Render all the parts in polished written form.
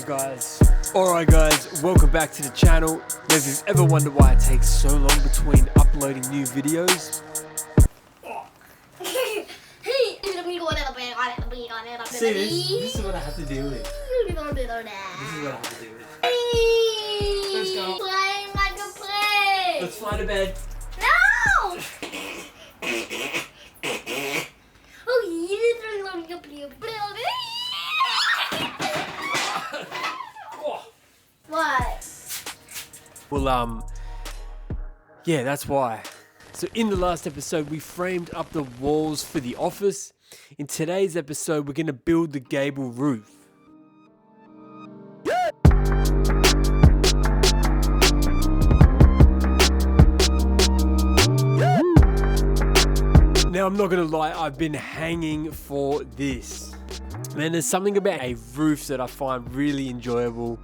Alright guys, welcome back to the channel. Now if you've ever wondered why it takes so long between uploading new videos, see this is what I have to deal with. Let's go. Playing like a play. Let's fly to bed. No! What? Well, yeah, that's why. So in the last episode, we framed up the walls for the office. In today's episode, we're going to build the gable roof. Now, I'm not going to lie, I've been hanging for this. Man, there's something about a roof that I find really enjoyable.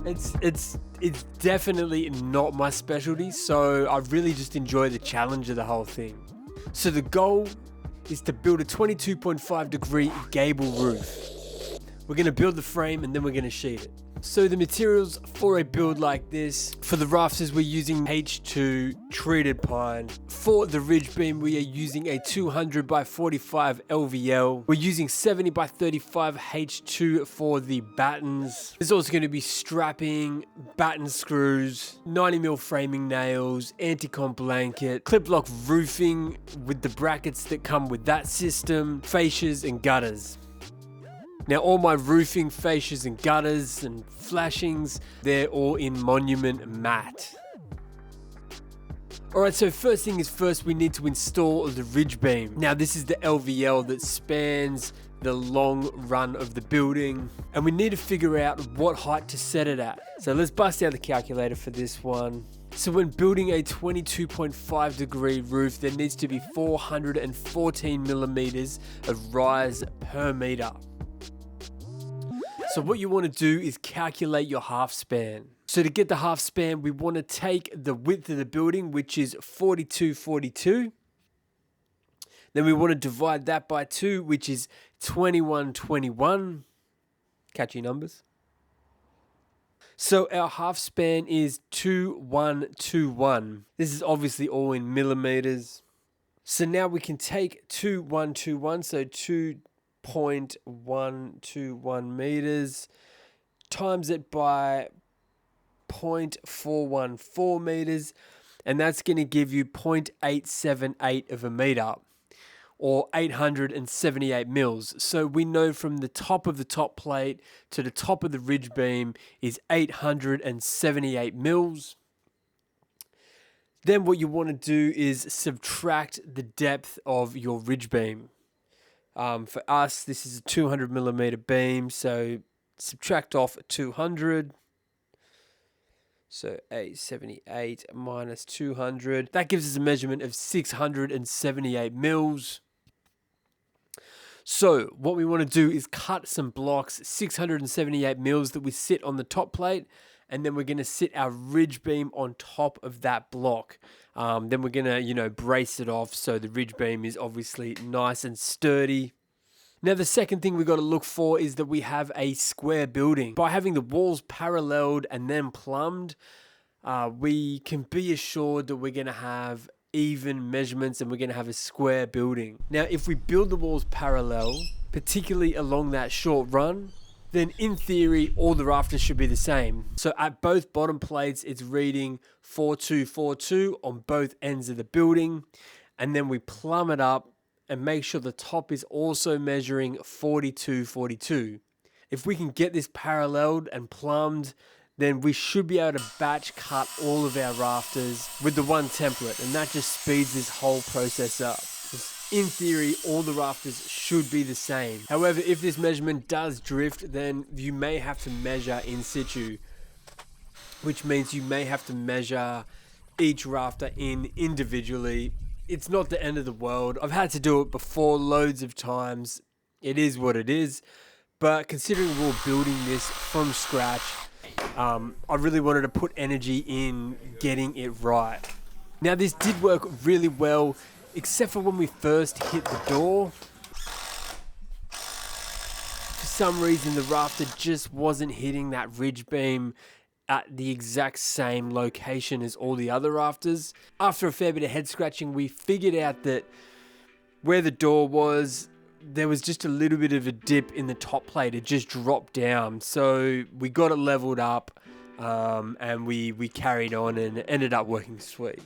It's definitely not my specialty, so I really just enjoy the challenge of the whole thing. So the goal is to build a 22.5 degree gable roof. We're going to build the frame and then we're going to sheet it. So the materials for a build like this, for the rafters we're using H2 treated pine. For the ridge beam we are using a 200 by 45 LVL. We're using 70 by 35 H2 for the battens. There's also going to be strapping, batten screws, 90mm framing nails, anti-comp blanket, clip lock roofing with the brackets that come with that system, fascias and gutters. Now all my roofing, fascias and gutters and flashings, they're all in Monument Matte. Alright, so first thing is first we need to install the ridge beam. Now this is the LVL that spans the long run of the building and we need to figure out what height to set it at. So let's bust out the calculator for this one. So when building a 22.5 degree roof, there needs to be 414 millimeters of rise per meter. So what you want to do is calculate your half span. So to get the half span, we want to take the width of the building, which is 4242. Then we want to divide that by 2, which is 2121. Catchy numbers. So our half span is 2121. This is obviously all in millimeters. So now we can take 2121, so 2.121 meters, times it by 0.414 meters, and that's going to give you 0.878 of a meter, or 878 mils. So we know from the top of the top plate to the top of the ridge beam is 878 mils. Then what you want to do is subtract the depth of your ridge beam. For us, this is a 200 millimeter beam, so subtract off 200. So 878 minus 200. That gives us a measurement of 678 mils. So what we want to do is cut some blocks, 678 mils that we sit on the top plate, and then we're going to sit our ridge beam on top of that block. Then we're going to, brace it off so the ridge beam is obviously nice and sturdy. Now the second thing we've got to look for is that we have a square building. By having the walls paralleled and then plumbed, we can be assured that we're going to have even measurements and we're going to have a square building. Now if we build the walls parallel, particularly along that short run, then in theory all the rafters should be the same. So at both bottom plates it's reading 4242 on both ends of the building, and then we plumb it up and make sure the top is also measuring 4242. If we can get this paralleled and plumbed, then we should be able to batch cut all of our rafters with the one template, and that just speeds this whole process up. In theory, all the rafters should be the same. However, if this measurement does drift, then you may have to measure in situ, which means you may have to measure each rafter in individually. It's not the end of the world. I've had to do it before loads of times. It is what it is. But considering we're building this from scratch, I really wanted to put energy in getting it right. Now this did work really well, except for when we first hit the door. For some reason the rafter just wasn't hitting that ridge beam at the exact same location as all the other rafters. After a fair bit of head scratching, we figured out that where the door was, there was just a little bit of a dip in the top plate. It just dropped down. So we got it leveled up, and we carried on, and it ended up working sweet.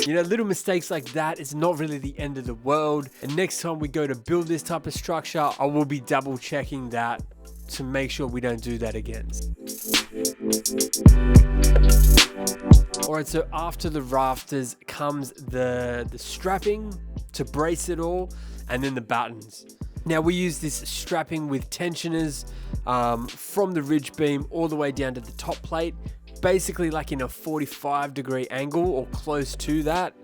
You know, little mistakes like that is not really the end of the world. And next time we go to build this type of structure, I will be double checking that to make sure we don't do that again. Alright, so after the rafters comes the strapping to brace it all, and then the battens. Now we use this strapping with tensioners from the ridge beam all the way down to the top plate, basically like in a 45-degree angle or close to that.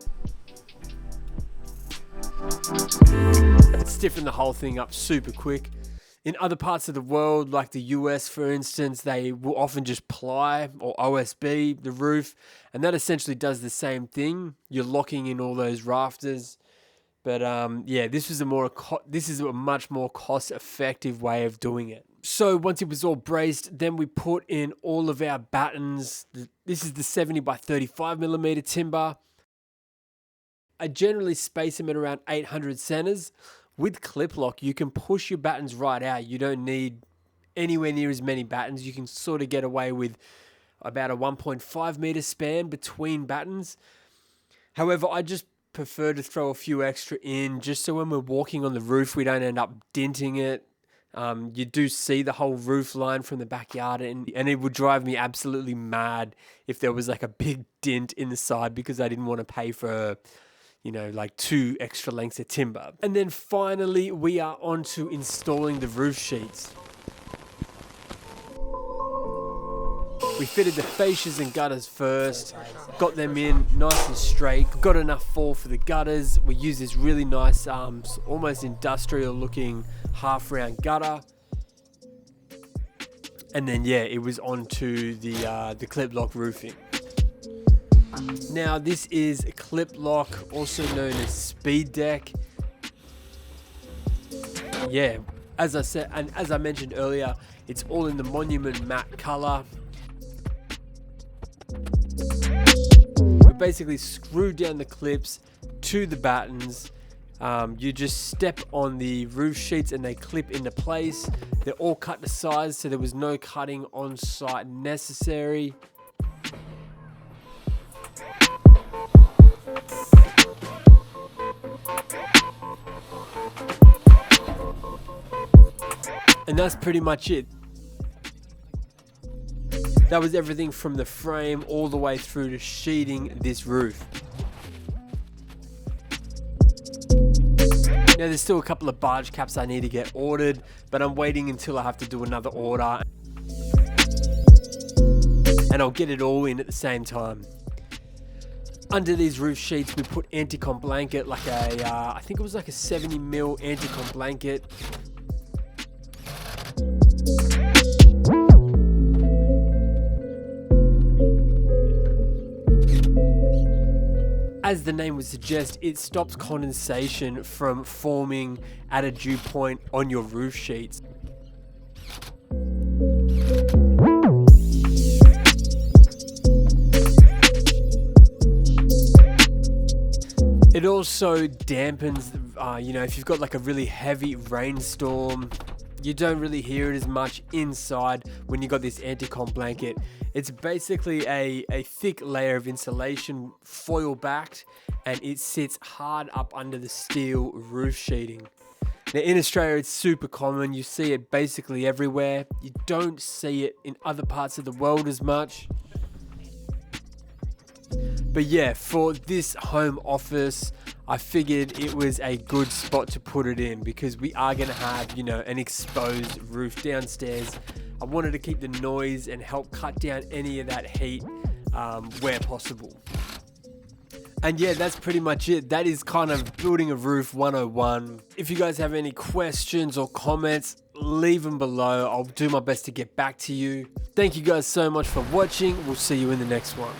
Stiffen the whole thing up super quick. In other parts of the world, like the US for instance, they will often just ply or OSB the roof, and that essentially does the same thing. You're locking in all those rafters. But yeah, this is a much more cost-effective way of doing it. So once it was all braced, then we put in all of our battens. This is the 70 by 35 millimeter timber. I generally space them at around 800 centers. With clip lock, you can push your battens right out. You don't need anywhere near as many battens. You can sort of get away with about a 1.5 meter span between battens. However, I just prefer to throw a few extra in just so when we're walking on the roof we don't end up denting it. You do see the whole roof line from the backyard, and it would drive me absolutely mad if there was like a big dent in the side because I didn't want to pay for, you know, like 2 extra lengths of timber. And then finally we are on to installing the roof sheets. We fitted the fascias and gutters first, got them in nice and straight, got enough fall for the gutters. We used this really nice, almost industrial looking half round gutter. And then yeah, it was on to the clip lock roofing. Now this is clip lock, also known as speed deck. Yeah, as I said, and as I mentioned earlier, it's all in the Monument matte color. Basically screw down the clips to the battens. You just step on the roof sheets and they clip into place. They're all cut to size, so there was no cutting on site necessary. And that's pretty much it. That was everything from the frame all the way through to sheeting this roof. Now there's still a couple of barge caps I need to get ordered, but I'm waiting until I have to do another order. And I'll get it all in at the same time. Under these roof sheets we put anti-com blanket, like I think it was like a 70mm anti-com blanket. As the name would suggest, it stops condensation from forming at a dew point on your roof sheets. It also dampens, you know, if you've got like a really heavy rainstorm, you don't really hear it as much inside when you got this anti-com blanket. It's basically a thick layer of insulation, foil backed, and it sits hard up under the steel roof sheeting. Now in Australia it's super common, you see it basically everywhere. You don't see it in other parts of the world as much. But yeah, for this home office, I figured it was a good spot to put it in because we are going to have, you know, an exposed roof downstairs. I wanted to keep the noise and help cut down any of that heat where possible. And yeah, that's pretty much it. That is kind of building a roof 101. If you guys have any questions or comments, leave them below. I'll do my best to get back to you. Thank you guys so much for watching. We'll see you in the next one.